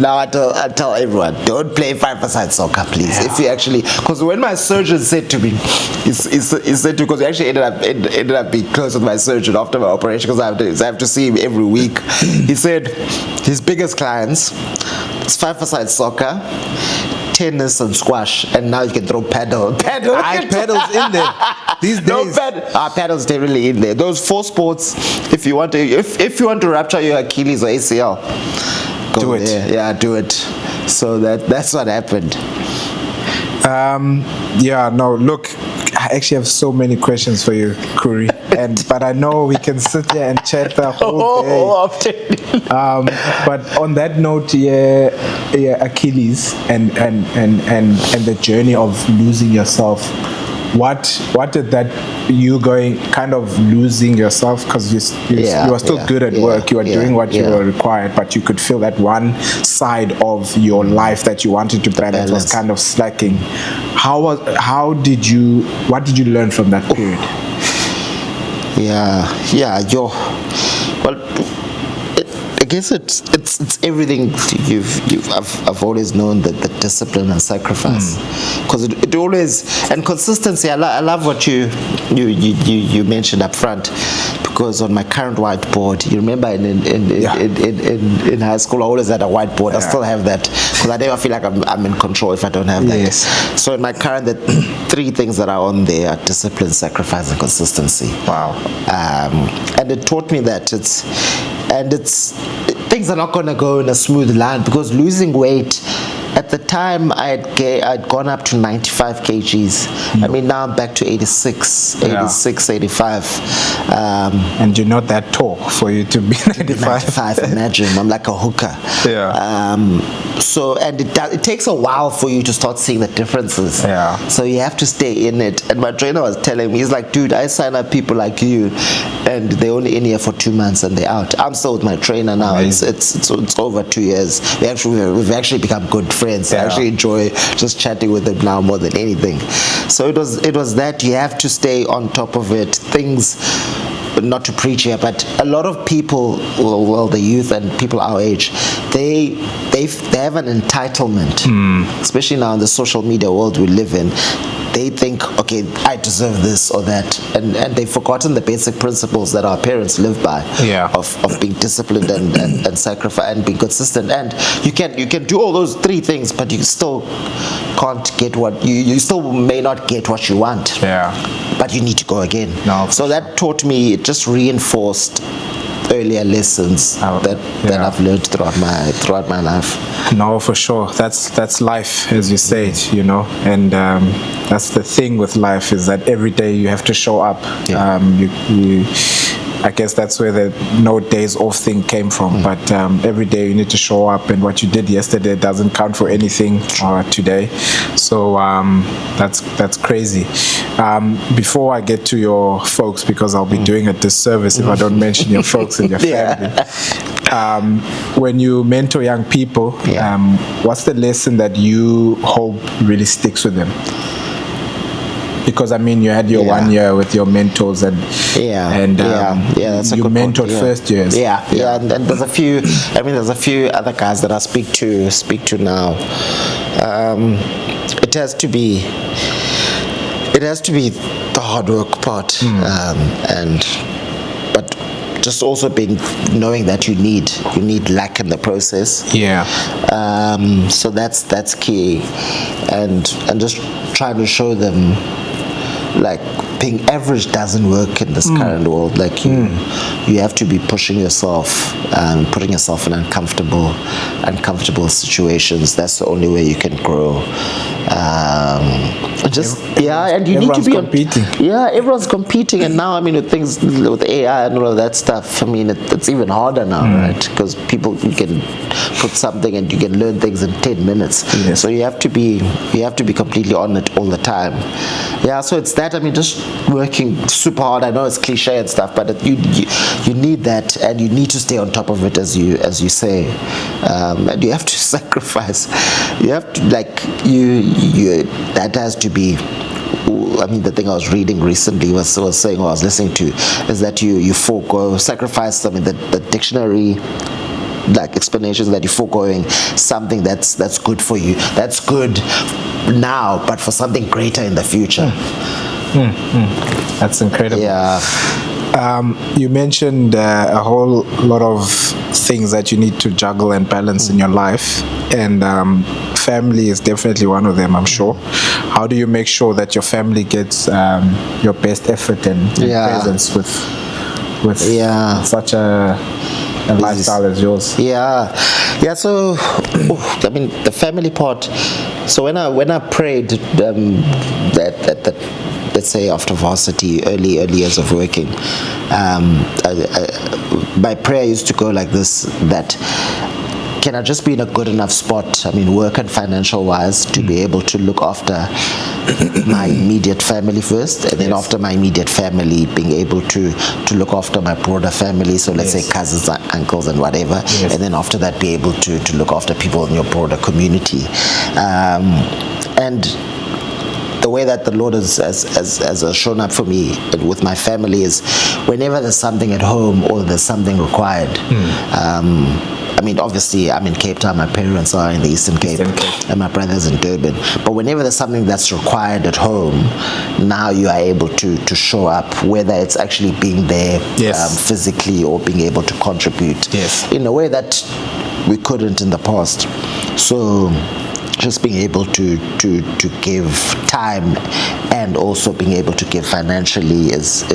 [SPEAKER 2] Now I tell everyone, don't play 5-a-side soccer, please. If you actually, because when my surgeon said to me, he said to, because we actually ended up being close with my surgeon after my operation, because I have to see him every week. He said his biggest clients, it's 5-a-side soccer, tennis and squash, and now you can throw paddle.
[SPEAKER 4] Paddles in there these days.
[SPEAKER 2] Paddles definitely in there. Those 4 sports, if you want to rupture your Achilles or ACL,
[SPEAKER 4] do it.
[SPEAKER 2] There. Yeah, do it. So that's what happened.
[SPEAKER 4] Look, I actually have so many questions for you, Kuri, but I know we can sit here and chat the whole day. But on that note, Achilles and the journey of losing yourself. What did that, you going kind of losing yourself, because you were still good at work, you were doing what you were required, but you could feel that one side of your life that you wanted to balance was kind of slacking. What did you learn from that period?
[SPEAKER 2] I guess it's everything I've always known, that the discipline and sacrifice, because it always, and consistency. I love what you mentioned up front, because on my current whiteboard, you remember in high school I always had a whiteboard. I still have that, because I never feel like I'm in control if I don't have that.
[SPEAKER 4] Yes.
[SPEAKER 2] So in my current, the 3 things that are on there are discipline, sacrifice, and consistency.
[SPEAKER 4] Wow.
[SPEAKER 2] And it taught me that things are not going to go in a smooth line, because losing weight, at the time I'd gone up to 95 kgs. I mean, now I'm back to 86, 85.
[SPEAKER 4] And you're not that tall for you to be 95.
[SPEAKER 2] Imagine, I'm like a hooker. So, and it takes a while for you to start seeing the differences. So you have to stay in it. And my trainer was telling me, he's like, dude, I sign up people like you, and they're only in here for 2 months and they're out. I'm still with my trainer now. It's over 2 years. We've actually become good friends. I actually enjoy just chatting with him now more than anything. So it was that you have to stay on top of it. Things, not to preach here, but a lot of people, well, the youth and people our age, they have an entitlement, especially now in the social media world we live in. They think, okay, I deserve this or that, and they've forgotten the basic principles that our parents live by, of being disciplined and sacrifice and being consistent. And you can do all those 3 things, but you still can't get what you still may not get what you want. But you need to go again. So that taught me, it just reinforced earlier lessons that I've learned throughout my life.
[SPEAKER 4] No, for sure. That's life, as you say it, and that's the thing with life, is that every day you have to show up. I guess that's where the no days off thing came from. But every day you need to show up, and what you did yesterday doesn't count for anything today. So that's crazy. Before I get to your folks, because I'll be doing a disservice if I don't mention your folks and your family. When you mentor young people, what's the lesson that you hope really sticks with them? Because I mean, you had your 1 year with your mentors, and that's
[SPEAKER 2] you
[SPEAKER 4] mentored first years.
[SPEAKER 2] And there's a few other guys that I speak to now. It has to be the hard work part, but just also knowing that you need luck in the process. So that's key, and just trying to show them like being average doesn't work in this current world. Like you have to be pushing yourself, putting yourself in uncomfortable situations. That's the only way you can grow. And you need to be
[SPEAKER 4] competing.
[SPEAKER 2] Everyone's competing, and now I mean with things with AI and all of that stuff, I mean it's even harder now, right? Because you can put something and you can learn things in 10 minutes.
[SPEAKER 4] Yes.
[SPEAKER 2] So you have to be completely on it all the time. Yeah, so it's that. I mean, just working super hard. I know it's cliche and stuff, but you need that, and you need to stay on top of it, as you say, and you have to sacrifice. You have to that has to be. I mean, the thing I was reading recently was saying, or I was listening to, is that you forego, sacrifice. I mean, the dictionary like explanations that you're foregoing something that's good for you, that's good now, but for something greater in the future.
[SPEAKER 4] That's incredible.
[SPEAKER 2] Yeah.
[SPEAKER 4] You mentioned a whole lot of things that you need to juggle and balance in your life, and family is definitely one of them, I'm sure. How do you make sure that your family gets your best effort and presence with such a lifestyle as yours?
[SPEAKER 2] So I mean the family part. So when I prayed that let's say after varsity, early years of working, my prayer used to go like this: that can I just be in a good enough spot, I mean work and financial wise, to be able to look after my immediate family first, and then after my immediate family, being able to look after my broader family, so let's say cousins, uncles and whatever, and then after that be able to look after people in your broader community. And the way that the Lord has shown up for me with my family is whenever there's something at home or there's something required. I mean, obviously, I'm in Cape Town. My parents are in the Eastern Cape, and my brother's in Durban. But whenever there's something that's required at home, now you are able to show up, whether it's actually being there physically or being able to contribute in a way that we couldn't in the past. So just being able to give time and also being able to give financially is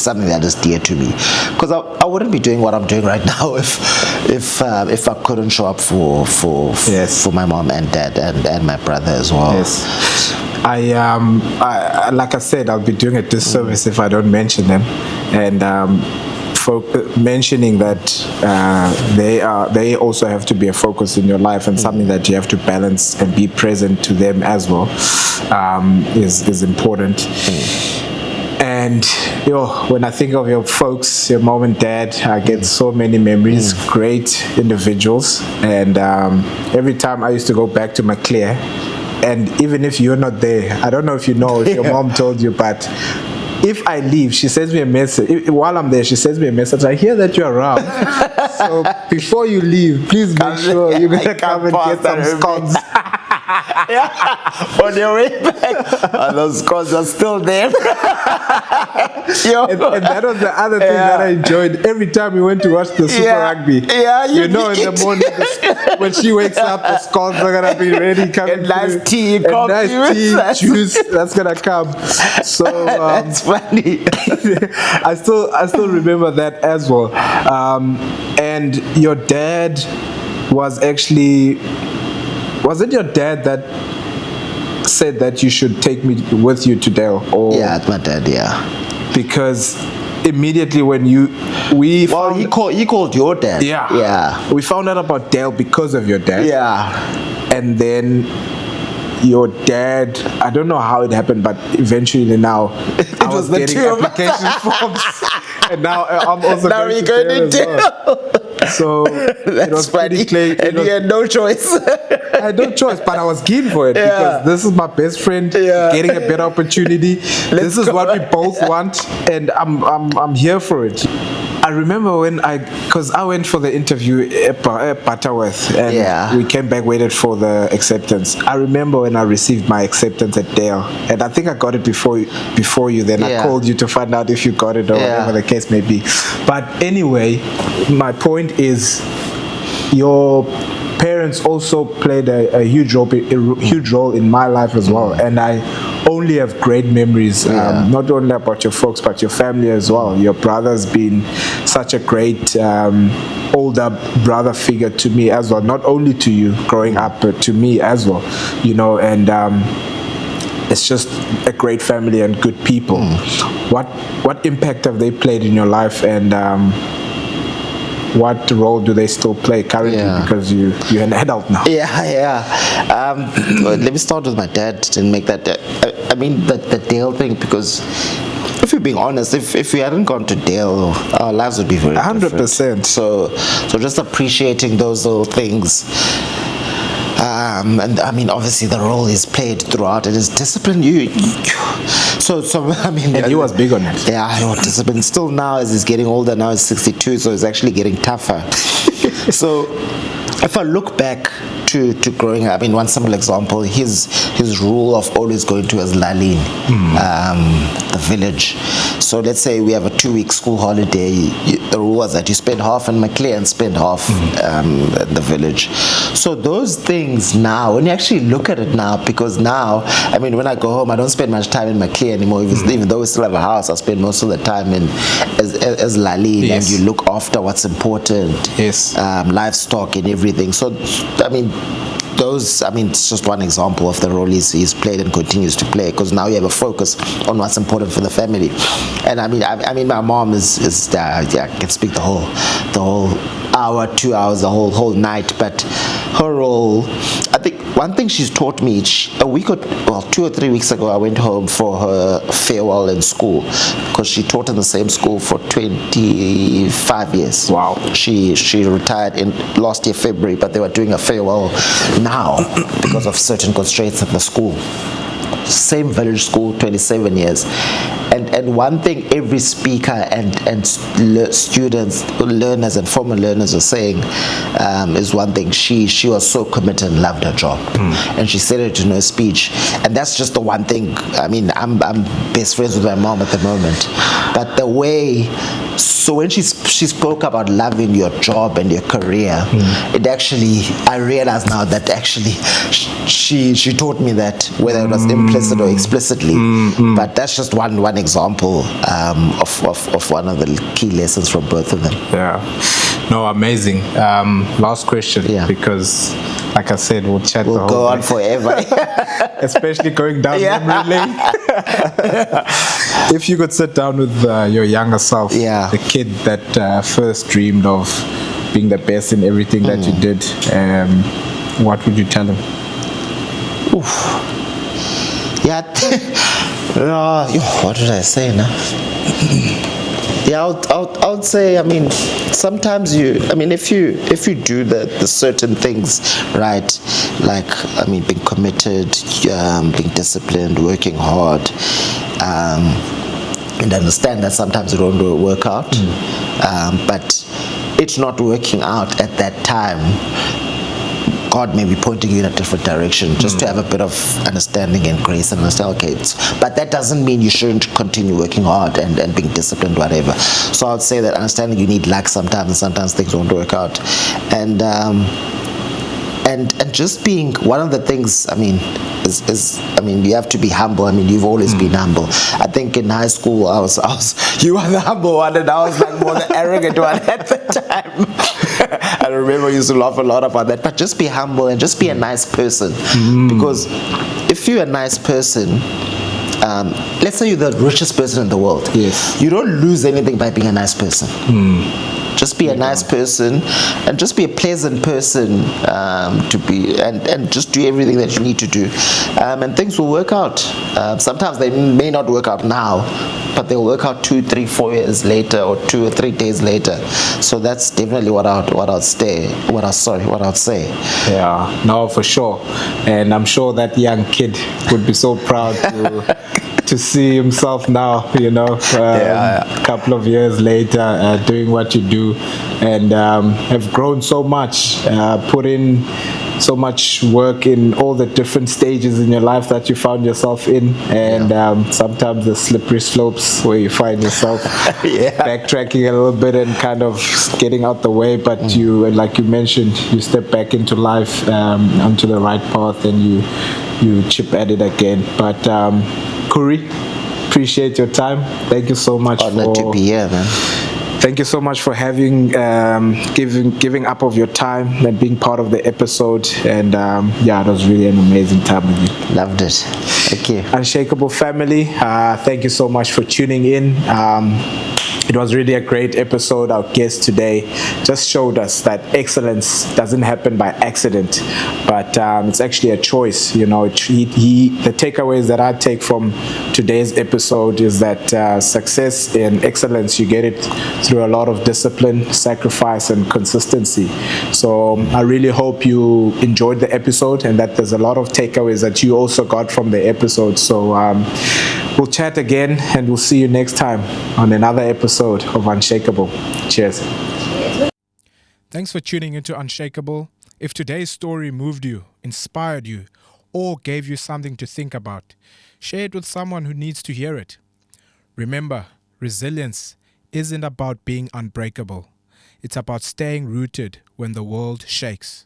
[SPEAKER 2] something that is dear to me, because I wouldn't be doing what I'm doing right now if I couldn't show up for my mom and dad and my brother as well.
[SPEAKER 4] I like I said, I'll be doing a disservice if I don't mention them, and for mentioning that they also have to be a focus in your life, and something that you have to balance and be present to them as well, is important. And when I think of your folks, your mom and dad, I get so many memories. Great individuals, and every time I used to go back to Maclear, and even if you're not there, I don't know if you know, if your mom told you, but if I leave, she sends me a message. While I'm there, she sends me a message. I hear that you're around. So before you leave, please make sure you better come and get some scones.
[SPEAKER 2] On your way back, those scones are still there.
[SPEAKER 4] And that was the other thing that I enjoyed. Every time we went to watch the Super Rugby, in the morning, when she wakes up, the scones are gonna be ready.
[SPEAKER 2] And nice tea, coffee,
[SPEAKER 4] juice. That's gonna come. So
[SPEAKER 2] that's funny.
[SPEAKER 4] I still remember that as well. And your dad was actually. Was it your dad that said that you should take me with you to Dale? Or
[SPEAKER 2] it's my dad.
[SPEAKER 4] Because immediately when he
[SPEAKER 2] called your dad.
[SPEAKER 4] We found out about Dale because of your dad. And then your dad, I don't know how it happened, but eventually now I was getting application forms, and now I'm also going to Dale. So it was
[SPEAKER 2] funny. And you had no choice.
[SPEAKER 4] I had no choice, but I was keen for it because this is my best friend getting a better opportunity. This is what we both want, and I'm here for it. I remember because I went for the interview at Butterworth, and we came back, waited for the acceptance. I remember when I received my acceptance at Dale, and I think I got it before you. Then I called you to find out if you got it or whatever the case may be. But anyway, my point is, your parents also played a huge role in my life as well, and I only have great memories, not only about your folks but your family as well. Your brother's been such a great older brother figure to me as well, not only to you growing up but to me as well, you know, and it's just a great family and good people. What impact have they played in your life, and what role do they still play currently, because you're an adult now?
[SPEAKER 2] Let me start with my dad and make that I mean the Dale thing, because if you're being honest, if we hadn't gone to Dale, our lives would be very
[SPEAKER 4] 100%.
[SPEAKER 2] different. So just appreciating those little things. And I mean, obviously the role is played throughout. It is discipline. So I mean,
[SPEAKER 4] and he was big on it.
[SPEAKER 2] Yeah, I know, discipline. Still now, as he's getting older, now he's 62, so it's actually getting tougher. So if I look back to growing up, I mean, one simple example, his rule of always going to his Lalin, the village. So let's say we have a 2-week school holiday. The rule was that you spend half in Maclear and spend half at the village. So those things now, when you actually look at it now, because now, I mean, when I go home, I don't spend much time in Maclear anymore. Even though we still have a house, I spend most of the time as Lalin, and you look after what's important, livestock and everything. So, I mean, it's just one example of the role he's played and continues to play, because now you have a focus on what's important for the family. And I mean, my mom is I can speak the whole hour, 2 hours, the whole night, but her role, I think one thing she's taught me, 2 or 3 weeks ago, I went home for her farewell in school, because she taught in the same school for 25 years.
[SPEAKER 4] Wow.
[SPEAKER 2] She retired in last year February, but they were doing a farewell now because of certain constraints at the school. Same village school, 27 years. And one thing every speaker and students, learners and former learners are saying is one thing. She was so committed and loved her job. And she said it in her speech. And that's just the one thing. I mean, I'm best friends with my mom at the moment. But the way... So when she spoke about loving your job and your career, it actually, I realize now that actually she taught me that, whether it was implicit or explicitly. But that's just one example of one of the key lessons from both of them.
[SPEAKER 4] Yeah. No, amazing. Last question, because like I said, we'll
[SPEAKER 2] go on forever.
[SPEAKER 4] Especially going down memory lane. If you could sit down with your younger self, the kid that first dreamed of being the best in everything that you did, what would you tell him?
[SPEAKER 2] What did I say now? I would say, I mean, sometimes if you do the certain things right, like, I mean, being committed, being disciplined, working hard, and understand that sometimes it won't work out, but it's not working out at that time, God may be pointing you in a different direction, just to have a bit of understanding and grace and understand, but that doesn't mean you shouldn't continue working hard and being disciplined, whatever. So I would say that understanding you need luck sometimes, and sometimes things won't work out. And just being, one of the things, I mean, you have to be humble. I mean, you've always been humble. I think in high school, you were the humble one, and I was like more the arrogant one at the time. I remember I used to laugh a lot about that. But just be humble and just be a nice person. Because if you're a nice person, let's say you're the richest person in the world.
[SPEAKER 4] Yes.
[SPEAKER 2] You don't lose anything by being a nice person. Just be a nice person, and just be a pleasant person to be, and just do everything that you need to do, and things will work out. Sometimes they may not work out now, but they'll work out 2, 3, 4 years later, or 2 or 3 days later. So that's definitely what I'd say.
[SPEAKER 4] Yeah, no, for sure. And I'm sure that young kid would be so proud to see himself now, a couple of years later, doing what you do, and have grown so much, put in so much work in all the different stages in your life that you found yourself in, and sometimes the slippery slopes where you find yourself backtracking a little bit and kind of getting out the way, but you, like you mentioned, you step back into life, onto the right path, and you chip at it again. But Kuri, appreciate your time. Thank you so much.
[SPEAKER 2] Honored to be here, man.
[SPEAKER 4] Thank you so much for having giving up of your time and being part of the episode. And it was really an amazing time with you.
[SPEAKER 2] Loved it. Thank you.
[SPEAKER 4] Unshakable family, thank you so much for tuning in. It was really a great episode. Our guest today just showed us that excellence doesn't happen by accident, but it's actually a choice. You know, the takeaways that I take from today's episode is that success and excellence, you get it through a lot of discipline, sacrifice, and consistency. So I really hope you enjoyed the episode and that there's a lot of takeaways that you also got from the episode. So we'll chat again, and we'll see you next time on another episode of Unshakeable. Cheers.
[SPEAKER 1] Thanks for tuning into Unshakeable. If today's story moved you, inspired you, or gave you something to think about, share it with someone who needs to hear it. Remember, resilience isn't about being unbreakable. It's about staying rooted when the world shakes.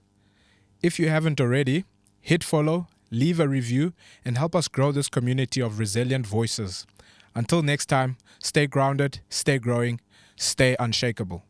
[SPEAKER 1] If you haven't already, hit follow, leave a review, and help us grow this community of resilient voices. Until next time, stay grounded, stay growing, stay unshakable.